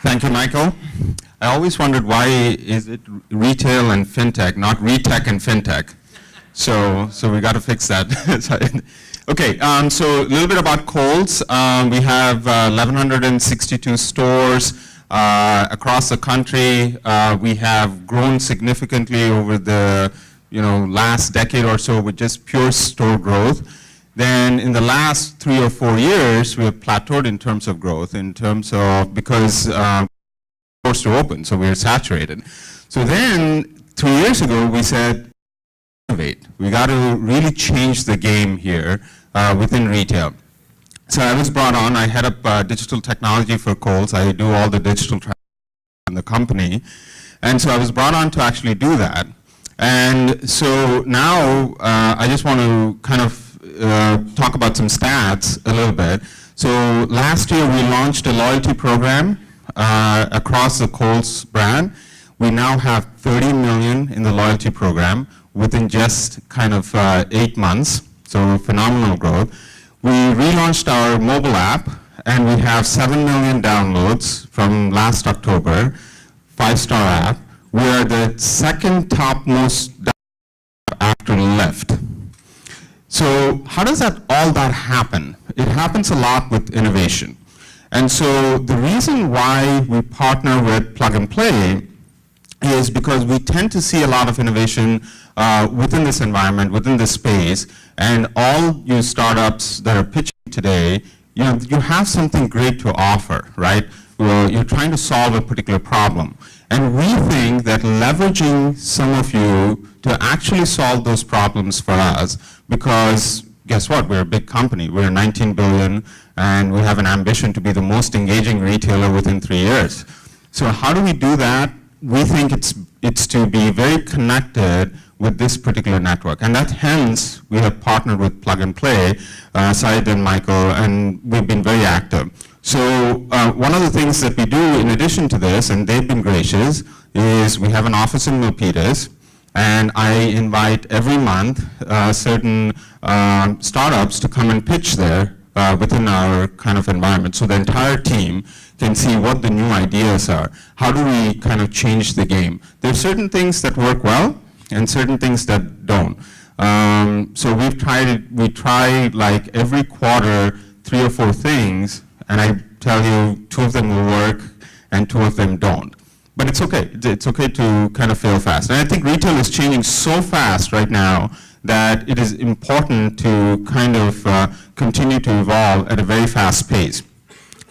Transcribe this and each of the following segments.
Thank you, Michael. I always wondered why is it retail and FinTech, not retech and FinTech. So we got to fix that. Okay, so a little bit about Kohl's. We have 1,162 stores across the country. We have grown significantly over the last decade or so with just pure store growth. Then in the last 3 or 4 years, we have plateaued in terms of growth, because stores to open, so we are saturated. So then 3 years ago, we said, innovate. We got to really change the game here within retail. So I was brought on. I head up digital technology for Kohl's. I do all the digital in the company, and so I was brought on to actually do that. And so now I just want to kind of talk about some stats a little bit. So last year we launched a loyalty program across the Kohl's brand. We now have 30 million in the loyalty program within just kind of 8 months, so phenomenal growth. We relaunched our mobile app and we have 7 million downloads from last October, 5-star app. We are the second topmost after Lyft. So how does all that happen? It happens a lot with innovation. And so the reason why we partner with Plug and Play is because we tend to see a lot of innovation within this environment, within this space, and all you startups that are pitching today, you have something great to offer, right? You're trying to solve a particular problem. And we think that leveraging some of you to actually solve those problems for us, because guess what? We're a big company. We're 19 billion, and we have an ambition to be the most engaging retailer within 3 years. So how do we do that? We think it's to be very connected with this particular network, and that hence we have partnered with Plug and Play, Syed and Michael, and we've been very active. So one of the things that we do in addition to this, and they've been gracious, is we have an office in Milpitas, and I invite every month certain startups to come and pitch there within our kind of environment. So the entire team can see what the new ideas are. How do we kind of change the game? There are certain things that work well and certain things that don't. So we try like every quarter 3 or 4 things, and I tell you 2 of them will work and 2 of them don't. But it's okay. It's okay to kind of fail fast. And I think retail is changing so fast right now that it is important to kind of continue to evolve at a very fast pace.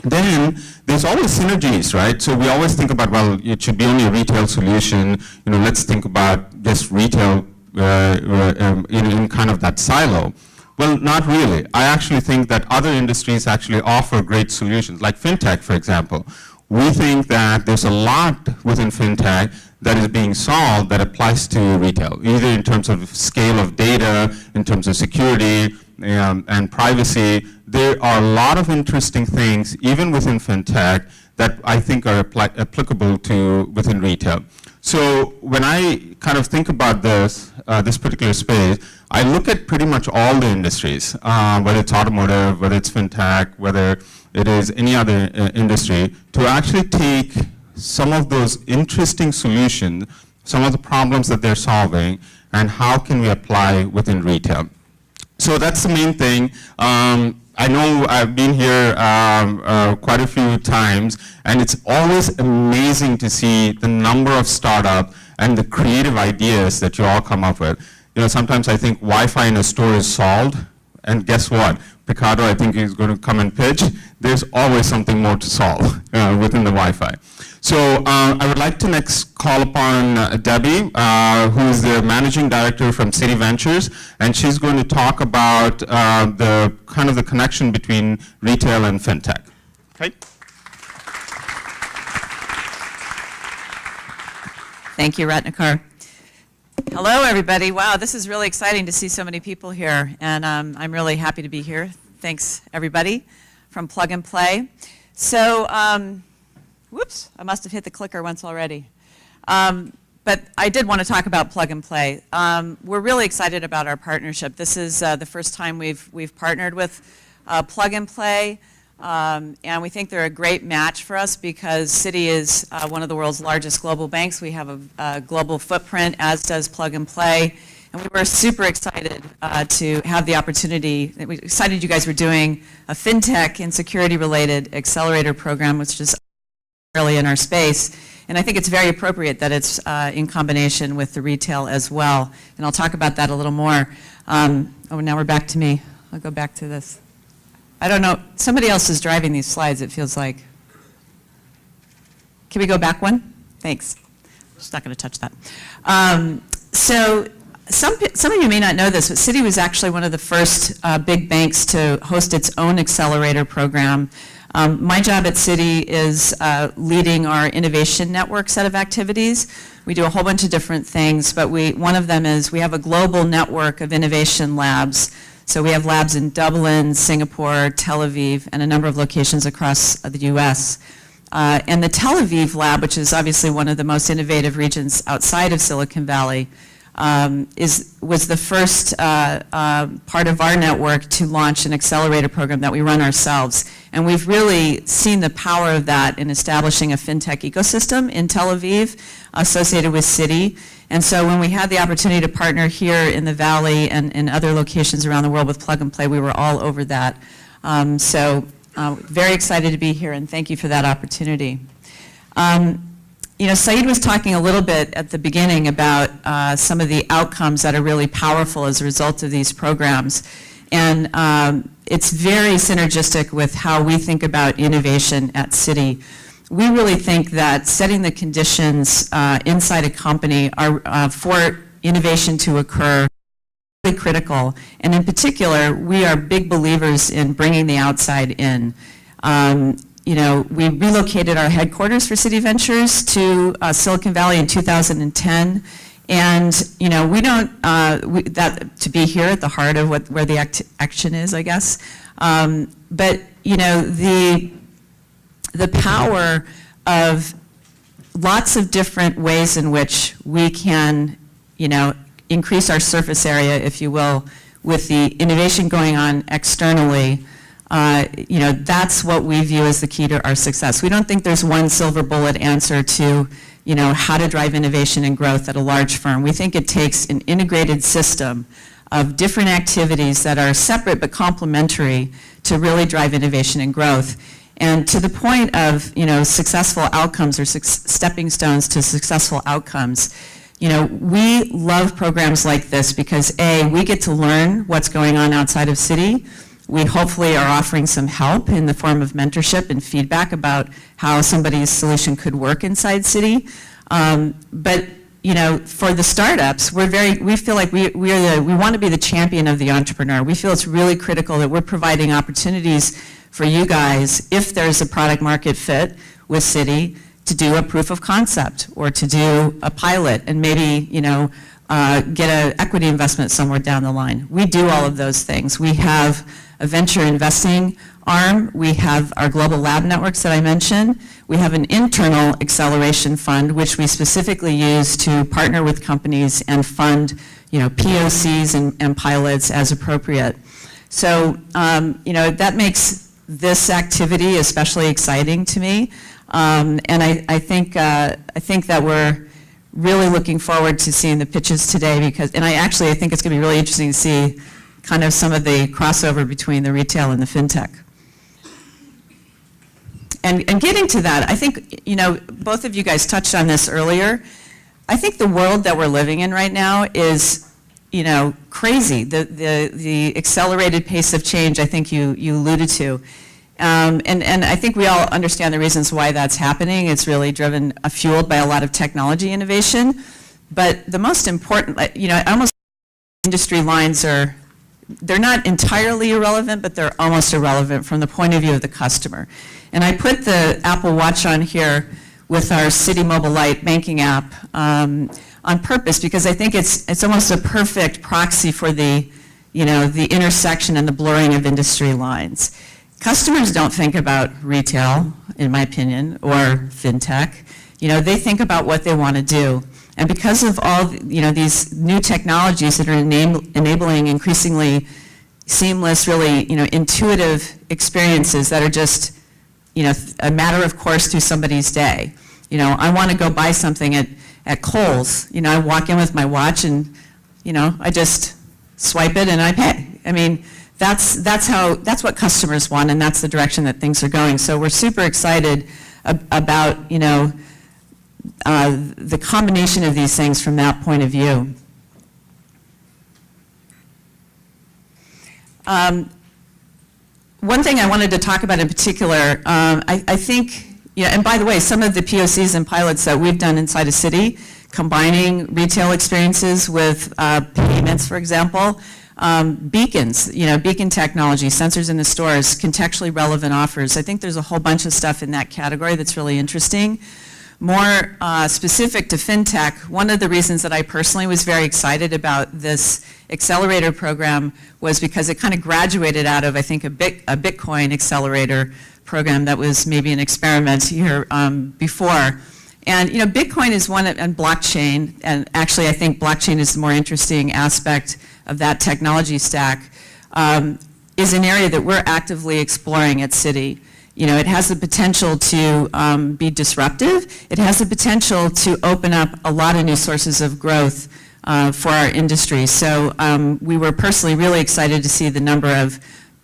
Then there's always synergies, right? So we always think about, well, it should be only a retail solution. Let's think about just retail in kind of that silo. Well, not really. I actually think that other industries actually offer great solutions, like FinTech, for example. We think that there's a lot within FinTech that is being solved that applies to retail, either in terms of scale of data, in terms of security, and privacy. There are a lot of interesting things, even within FinTech, that I think are applicable to within retail. So when I kind of think about this particular space, I look at pretty much all the industries, whether it's automotive, whether it's FinTech, whether it is any other industry, to actually take some of those interesting solutions, some of the problems that they're solving, and how can we apply within retail. So that's the main thing. I know I've been here quite a few times, and it's always amazing to see the number of startups and the creative ideas that you all come up with. Sometimes I think Wi-Fi in a store is solved, and guess what? Ricardo, I think, is going to come and pitch. There's always something more to solve within the Wi-Fi. So I would like to next call upon Debbie, who is the Managing Director from Citi Ventures, and she's going to talk about the kind of the connection between retail and FinTech. Okay. Thank you, Ratnakar. Hello, everybody. Wow, this is really exciting to see so many people here, and I'm really happy to be here. Thanks, everybody, from Plug and Play. So, whoops, I must have hit the clicker once already. But I did want to talk about Plug and Play. We're really excited about our partnership. This is the first time we've partnered with Plug and Play. And we think they're a great match for us because Citi is one of the world's largest global banks. We have a global footprint, as does Plug and Play. And we were super excited to have the opportunity. We were excited you guys were doing a FinTech and security-related accelerator program, which is early in our space. And I think it's very appropriate that it's in combination with the retail as well. And I'll talk about that a little more. Oh, now we're back to me. I'll go back to this. I don't know. Somebody else is driving these slides, it feels like. Can we go back one? Thanks. Just not going to touch that. So some of you may not know this, but Citi was actually one of the first big banks to host its own accelerator program. My job at Citi is leading our innovation network set of activities. We do a whole bunch of different things, but one of them is we have a global network of innovation labs. So we have labs in Dublin, Singapore, Tel Aviv, and a number of locations across the US. And the Tel Aviv lab, which is obviously one of the most innovative regions outside of Silicon Valley, was the first part of our network to launch an accelerator program that we run ourselves. And we've really seen the power of that in establishing a FinTech ecosystem in Tel Aviv associated with Citi. And so when we had the opportunity to partner here in the Valley and in other locations around the world with Plug and Play, we were all over that. Very excited to be here, and thank you for that opportunity. Saeed was talking a little bit at the beginning about some of the outcomes that are really powerful as a result of these programs. And it's very synergistic with how we think about innovation at Citi. We really think that setting the conditions inside a company are for innovation to occur really critical. And in particular, we are big believers in bringing the outside in. We relocated our headquarters for Citi Ventures to Silicon Valley in 2010. And, we don't, to be here at the heart of where the action is, I guess. But, the power of lots of different ways in which we can, increase our surface area, if you will, with the innovation going on externally, that's what we view as the key to our success. We don't think there's one silver bullet answer to, how to drive innovation and growth at a large firm. We think it takes an integrated system of different activities that are separate but complementary to really drive innovation and growth. And to the point of, successful outcomes or stepping stones to successful outcomes, we love programs like this because A, we get to learn what's going on outside of Citi. We hopefully are offering some help in the form of mentorship and feedback about how somebody's solution could work inside Citi. But for the startups, we feel like we want to be the champion of the entrepreneur. We feel it's really critical that we're providing opportunities for you guys, if there's a product market fit with Citi, to do a proof of concept or to do a pilot and maybe, get an equity investment somewhere down the line. We do all of those things. We have a venture investing arm. We have our global lab networks that I mentioned. We have an internal acceleration fund, which we specifically use to partner with companies and fund, POCs and pilots as appropriate. So, that makes this activity especially exciting to me. And I think that we're really looking forward to seeing the pitches today and I think it's going to be really interesting to see kind of some of the crossover between the retail and the FinTech. And getting to that, I think, both of you guys touched on this earlier. I think the world that we're living in right now is, crazy. The accelerated pace of change, I think you alluded to. And I think we all understand the reasons why that's happening. It's really fueled by a lot of technology innovation. But the most important, almost industry lines they're not entirely irrelevant, but they're almost irrelevant from the point of view of the customer. And I put the Apple Watch on here with our Citi Mobile Lite banking app on purpose because I think it's almost a perfect proxy for the intersection and the blurring of industry lines. Customers don't think about retail, in my opinion, or FinTech. They think about what they want to do. And because of all, these new technologies that are enabling increasingly, seamless, really, intuitive experiences that are just, a matter of course through somebody's day. I want to go buy something at Kohl's. I walk in with my watch and, I just swipe it and I pay. I mean, that's what customers want, and that's the direction that things are going. So we're super excited about, the combination of these things from that point of view. One thing I wanted to talk about in particular, I think, and by the way, some of the POCs and pilots that we've done inside a Citi, combining retail experiences with payments, for example, beacons, beacon technology, sensors in the stores, contextually relevant offers. I think there's a whole bunch of stuff in that category that's really interesting. More specific to FinTech, one of the reasons that I personally was very excited about this accelerator program was because it kind of graduated out of, I think, a Bitcoin accelerator program that was maybe an experiment here before. And Bitcoin is one, and blockchain, and actually I think blockchain is the more interesting aspect of that technology stack, is an area that we're actively exploring at Citi. It has the potential to be disruptive. It has the potential to open up a lot of new sources of growth for our industry. So we were personally really excited to see the number of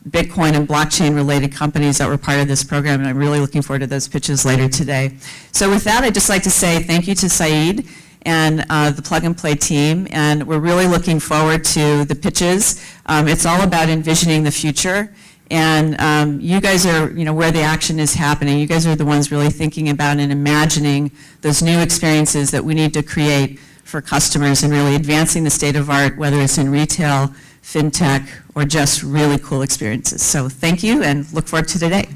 Bitcoin and blockchain related companies that were part of this program, and I'm really looking forward to those pitches later today. So with that, I'd just like to say thank you to Saeed and the Plug and Play team, and we're really looking forward to the pitches. It's all about envisioning the future, and you guys are, where the action is happening. You guys are the ones really thinking about and imagining those new experiences that we need to create for customers and really advancing the state of art, whether it's in retail, FinTech, or just really cool experiences. So thank you, and look forward to today.